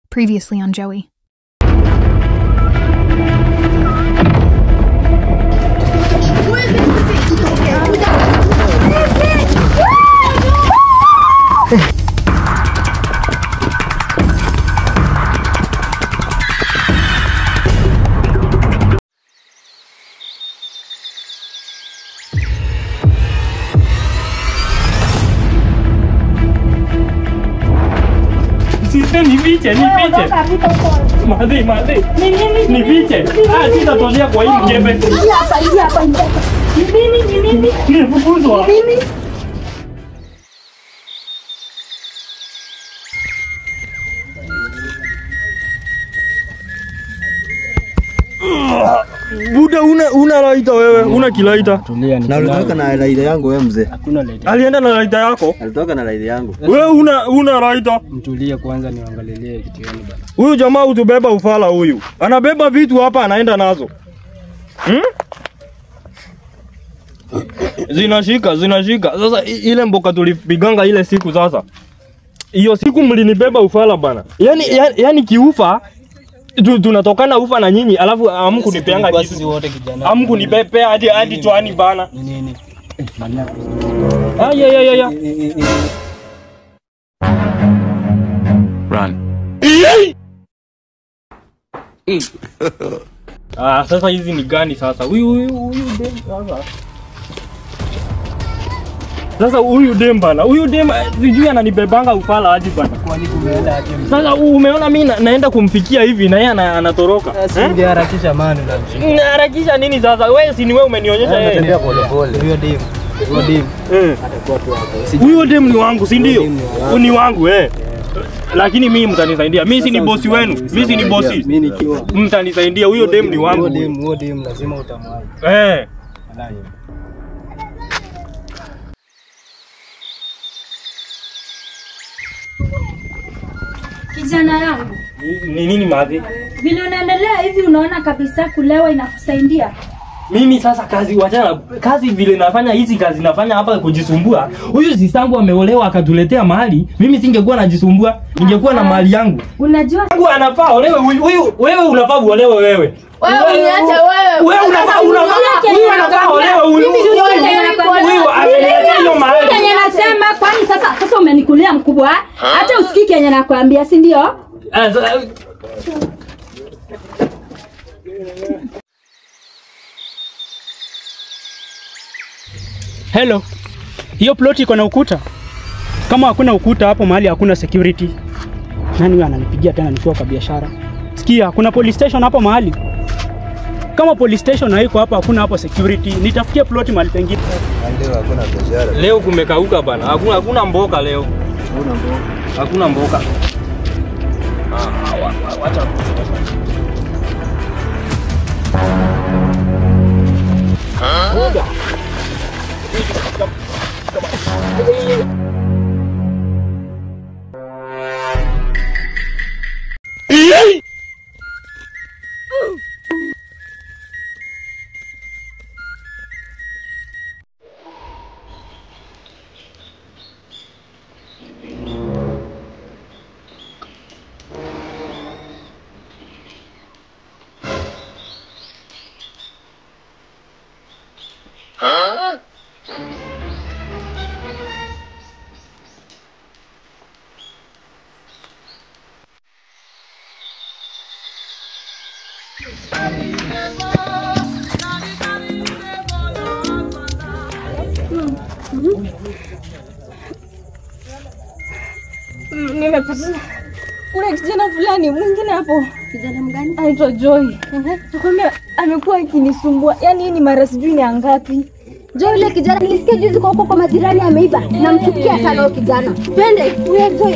Previously on Joey. Sister, nifiche. Madhi. Nifiche. Sitatolea kwa hii mkebe. Hapa. Nini? Nilifukuzwa. Nini? Buda una laita wewe, una kilaita. Tulia, na ulitoka na laita yangu wewe mzee. Hakuna laita. Alienda na laita yako? Alitoka na laita yangu. Wewe una laita? Mtulie kwanza niangalilie kitu gani bana. Huyu jamaa utubeba ufala huyu. Anabeba vitu hapa anaenda nazo. Zinashika. Sasa ile mboka tulipiganga ile siku sasa. Hiyo siku mlinibeba ufala bana. Yaani kiufa tunatokana ufa na nyinyi alafu hamkunipeanga kitu. Sisi wote kijana. Hamkunipepea hadi twani bana. Nini? Ya. Run. Sasa hizi ni gani sasa? Huyu dem sasa. Sasa huyu dem bana. Huyu dem sijui ananibebanga ufala hadi bana. Kwani kumeenda aje? Sasa umeona mimi naenda kumfikia hivi na yeye anatoroka. Singeharakisha mani na mshika. Naharakisha nini sasa? Wewe si ni wewe umenionyesha yeye. Tembea pole. Huyo dem. Atakuwa tu hapo. Huyo dem ni wangu, si ndio? Ni wangu Lakini mimi mtanisaidia. Mimi si ni bosi wenu. Mimi si ni bosi. Mimi nikiwa. Mtanisaidia. Huyo dem ni wangu. Huyo dem lazima utamwaga. Kijana yangu. Ni nini madhi? Vile unaendelea hivi unaona kabisa kulewa inakusaidia. Mimi sasa kazi vile nafanya hizi kazi nafanya hapa kujisumbua. Huyu sistangu ameolewa akatuletea mahali. Mimi singekuwa najisumbua, ningekuwa na mali yangu. Unajua Mungu anafaa olewe huyu wewe unafaa uolewe wewe. wewe uniache wewe. Wewe unafaa huyu anafaa olewe huyu. Huyu ameniletea hiyo mahali. Kenye nasema kwani sasa umenikulia mkubwa? Hata usikii kenye nakwambia, si ndio? Hello. Hiyo plot iko na ukuta? Kama hakuna ukuta hapo mahali hakuna security. Nani huyo ananipigia tena nikiwa kwa biashara? Sikia, kuna police station hapo mahali. Kama police station haiko hapa, hakuna hapo security. Nitafikia plot mahali pengine. Leo hakuna biashara. Leo kumekauka bana. Hakuna mboka leo. Hakuna mboka. Wacha. Nimepata kuna kijana fulani mwingine hapo. Kijana mgani? Anaitwa Joy. Nakwambia amekuwa akinisumbua. Yaani hii ni mara sijui ni ngapi. Joy yule kijana nilisikia juzi kwa huko kwa majirani ameiba. Namchukia sana huyo kijana. Twende, huyo Joy.